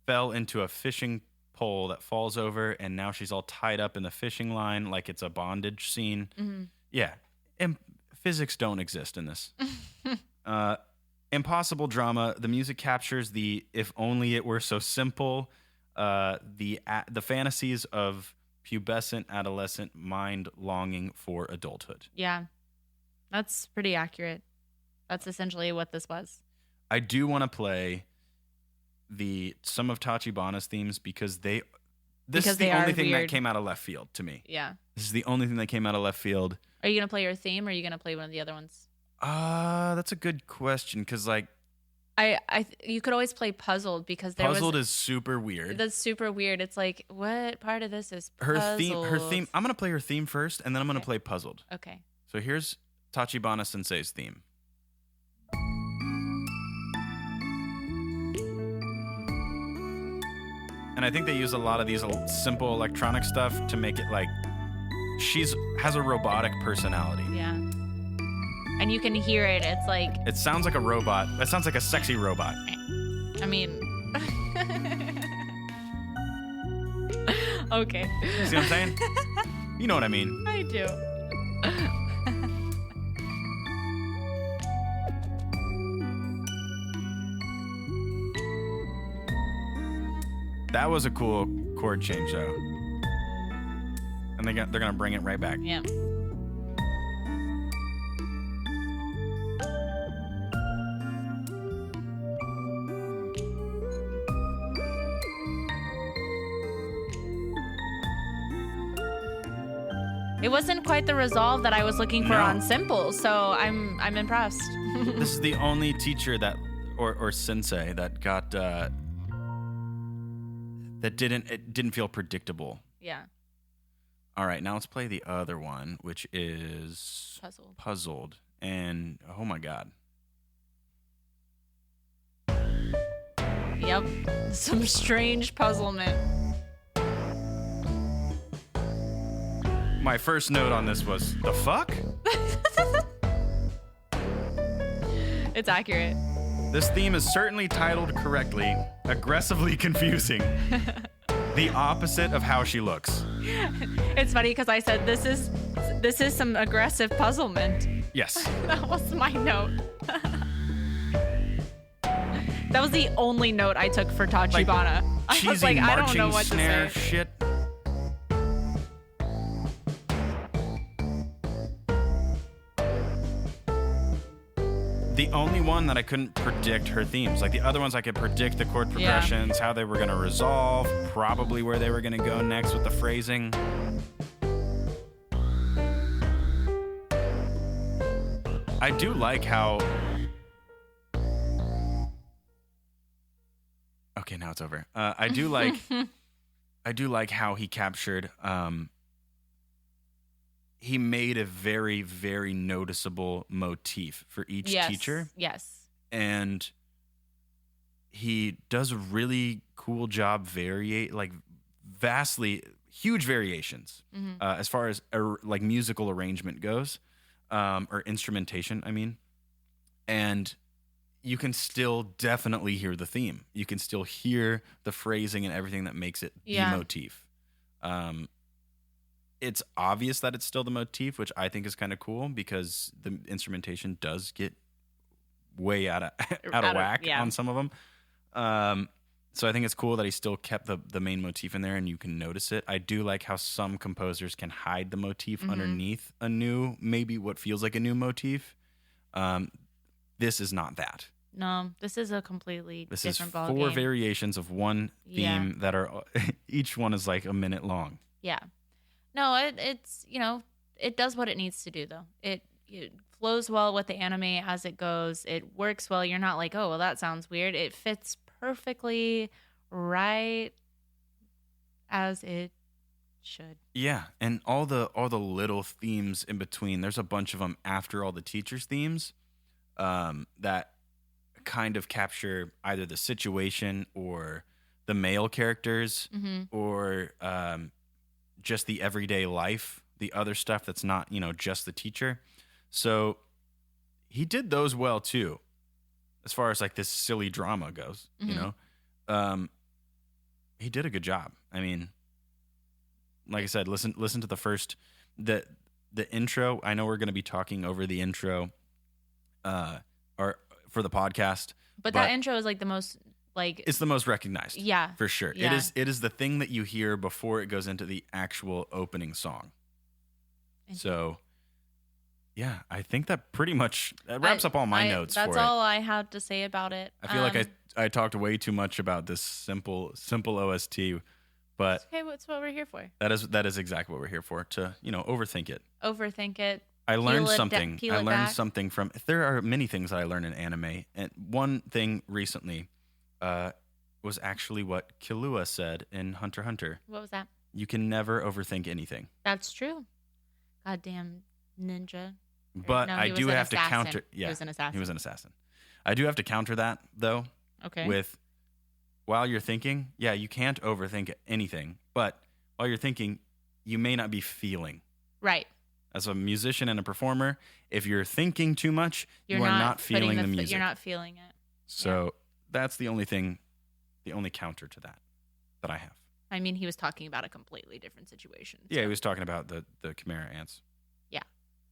fell into a fishing pole that falls over, and now she's all tied up in the fishing line like it's a bondage scene. Mm-hmm. Yeah. And physics don't exist in this. Impossible drama. The music captures the "if only it were so simple," the fantasies of pubescent adolescent mind longing for adulthood. Yeah, that's pretty accurate. That's essentially what this was. I do want to play some of Tachibana's themes because this is the only thing that came out of left field to me. Yeah. This is the only thing that came out of left field. Are you gonna play your theme, or are you gonna play one of the other ones? That's a good question because like you could always play Puzzled because Puzzled is super weird. That's super weird. It's like, what part of this is her Puzzled? theme. I'm gonna play her theme first, and then I'm gonna play Puzzled. Okay. So here's Tachibana Sensei's theme. And I think they use a lot of these simple electronic stuff to make it like has a robotic personality. Yeah. And you can hear it. It's like... It sounds like a robot. That sounds like a sexy robot. I mean... Okay. See what I'm saying? You know what I mean. I do. That was a cool chord change, though. And they're going to bring it right back. Yeah. It wasn't quite the resolve that I was looking for on Simple, so I'm impressed. This is the only teacher that or sensei that got that didn't feel predictable. Yeah. All right, now let's play the other one, which is Puzzled. And oh my god. Yep. Some strange puzzlement. My first note on this was, the fuck? It's accurate. This theme is certainly titled correctly, aggressively confusing. The opposite of how she looks. It's funny because I said this is some aggressive puzzlement. Yes. That was my note. That was the only note I took for Tachibana. I was like, I don't know what to say. Shit. The only one that I couldn't predict her themes. Like the other ones I could predict the chord progressions, how they were going to resolve, probably where they were going to go next with the phrasing. I do like how... Okay, now it's over. I do like how he captured... he made a very, very noticeable motif for each teacher. Yes. And he does a really cool job vastly huge variations as far as like musical arrangement goes, or instrumentation, I mean. And you can still definitely hear the theme. You can still hear the phrasing and everything that makes it the motif. It's obvious that it's still the motif, which I think is kind of cool because the instrumentation does get way out of whack on some of them. So I think it's cool that he still kept the main motif in there and you can notice it. I do like how some composers can hide the motif underneath maybe what feels like a new motif. This is not that. No, this is a completely different ballgame. This is 4 variations of one theme that are each one is like a minute long. Yeah. No, it's it does what it needs to do though. It flows well with the anime as it goes. It works well. You're not like, oh well, that sounds weird. It fits perfectly right as it should. Yeah, and all the little themes in between. There's a bunch of them after all the teachers' themes that kind of capture either the situation or the male characters or just the everyday life, the other stuff that's not, just the teacher. So he did those well too, as far as like this silly drama goes, he did a good job. I mean, like I said, listen to the the intro. I know we're going to be talking over the intro, or for the podcast. But that intro is like the most like it's the most recognized. Yeah, for sure. Yeah. It is the thing that you hear before it goes into the actual opening song. So, yeah, I think that pretty much wraps up all my notes. That's for all I had to say about it. I feel like I talked way too much about this simple OST, but okay, what's what we're here for? that is exactly what we're here for. To overthink it. Overthink it. I learned something. Peel I it learned back. something from. There are many things that I learned in anime, and one thing recently was actually what Killua said in Hunter x Hunter. What was that? You can never overthink anything. That's true. Goddamn ninja. But No, I he was do an have to assassin. counter. He Yeah, was an assassin. He was an assassin. I do have to counter that though. Okay. With while you're thinking, yeah, you can't overthink anything. But while you're thinking, you may not be feeling. Right. As a musician and a performer, if you're thinking too much, you are not putting feeling the music. You're not feeling it. So that's the only thing, the only counter to that I have. I mean, he was talking about a completely different situation. Yeah, he was talking about the Chimera ants. Yeah.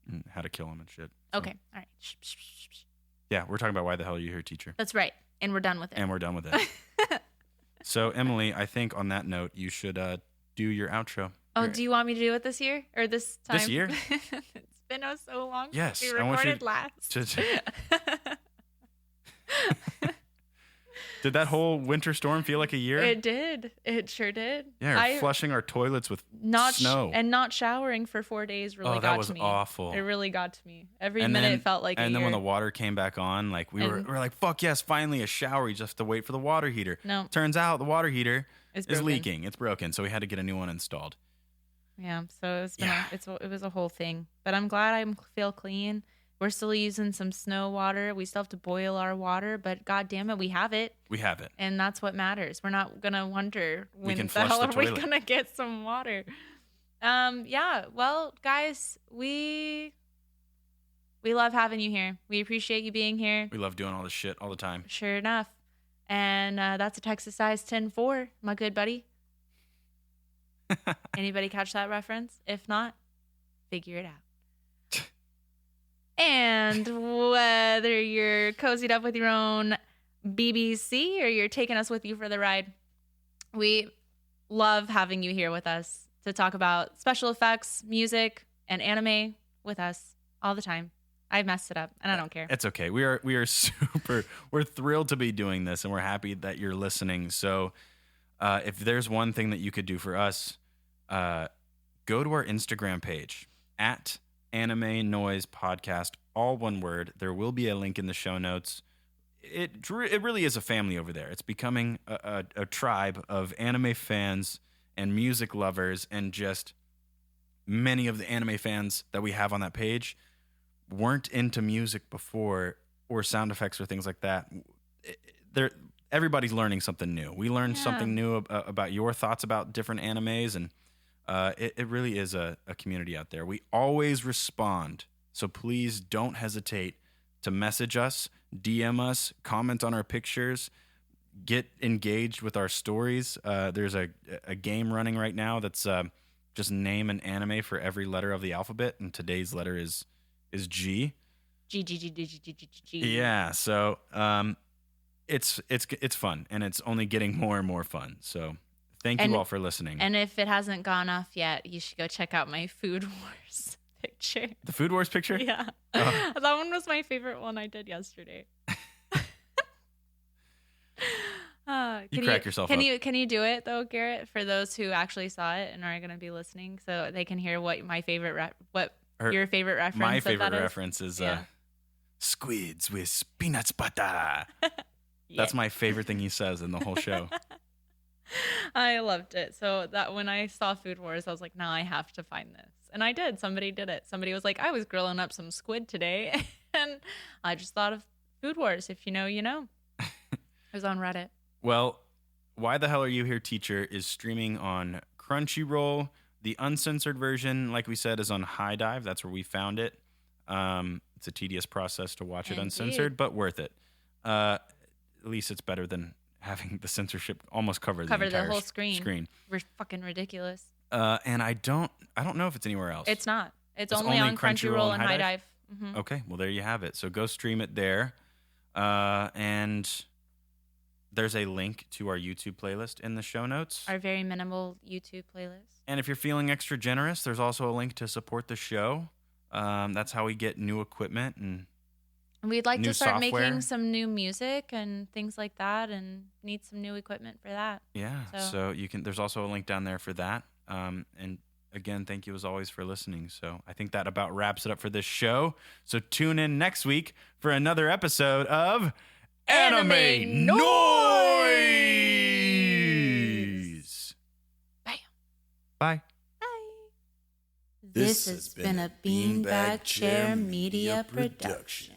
And how to kill them and shit. So, Okay. All right. Shh, shh, shh, shh. Yeah, we're talking about why the hell are you here, teacher? That's right. And we're done with it. And we're done with it. So, Emily, I think on that note, you should do your outro. Do you want me to do it this year or this time? This year? It's been so long Yes, since we I want you recorded last. Did that whole winter storm feel like a year? It did. It sure did. Yeah, flushing our toilets with snow. And not showering for 4 days really got to me. That was awful. It really got to me. Every minute felt like a year. And then when the water came back on, like we were like, fuck yes, finally a shower. You just have to wait for the water heater. No. Turns out the water heater is leaking. It's broken. So we had to get a new one installed. Yeah. So it was a whole thing. But I'm glad I feel clean. We're still using some snow water. We still have to boil our water, but God damn it, we have it. We have it. And that's what matters. We're not going to wonder when can the flush hell the are we toilet. going to get some water. Yeah, well, guys, we love having you here. We appreciate you being here. We love doing all this shit all the time. Sure enough. And that's a Texas-sized 10-4, my good buddy. Anybody catch that reference? If not, figure it out. And whether you're cozied up with your own BBC or you're taking us with you for the ride, we love having you here with us to talk about special effects, music, and anime with us all the time. I messed it up, and I don't care. It's okay. We are super. We're thrilled to be doing this, and we're happy that you're listening. So, if there's one thing that you could do for us, go to our Instagram page at Anime Noise Podcast, all one word. There will be a link in the show notes. It really is a family over there. It's becoming a tribe of anime fans and music lovers, and just many of the anime fans that we have on that page weren't into music before or sound effects or things like that. Everybody's learning something new. We learned something new about your thoughts about different animes, and it really is a community out there. We always respond, so please don't hesitate to message us, DM us, comment on our pictures, get engaged with our stories. There's a game running right now that's just name an anime for every letter of the alphabet, and today's letter is G. G. Yeah, so it's fun, and it's only getting more and more fun. So thank you all for listening. And if it hasn't gone off yet, you should go check out my Food Wars picture. The Food Wars picture? Yeah. That one was my favorite one I did yesterday. You crack yourself up. Can you do it though, Garrett, for those who actually saw it and are going to be listening, so they can hear what my favorite your favorite reference? My favorite reference is Yeah. squids with peanuts butter. Yeah. That's my favorite thing he says in the whole show. I loved it. So that when I saw Food Wars, I was like, "No, I have to find this," and I did. Somebody did it. Somebody was like, "I was grilling up some squid today," and I just thought of Food Wars. If you know, you know. It was on Reddit. Well, Why the Hell Are You Here, Teacher is streaming on Crunchyroll. The uncensored version, like we said, is on High Dive. That's where we found it. It's a tedious process to watch it uncensored, but worth it. At least it's better than having the censorship almost cover the entire whole screen. screen. We're fucking ridiculous. And I don't know if it's anywhere else. It's not. It's only on Crunchyroll and High Dive. Okay, well, there you have it. So go stream it there. And there's a link to our YouTube playlist in the show notes. Our very minimal YouTube playlist. And if you're feeling extra generous, there's also a link to support the show. That's how we get new equipment and we'd like new to start software. making some new music and things like that, and need some new equipment for that. Yeah, so you can. There's also a link down there for that. And again, thank you as always for listening. So I think that about wraps it up for this show. So tune in next week for another episode of Anime Noise. Bam. Bye. This has been a Beanbag Chair Media production.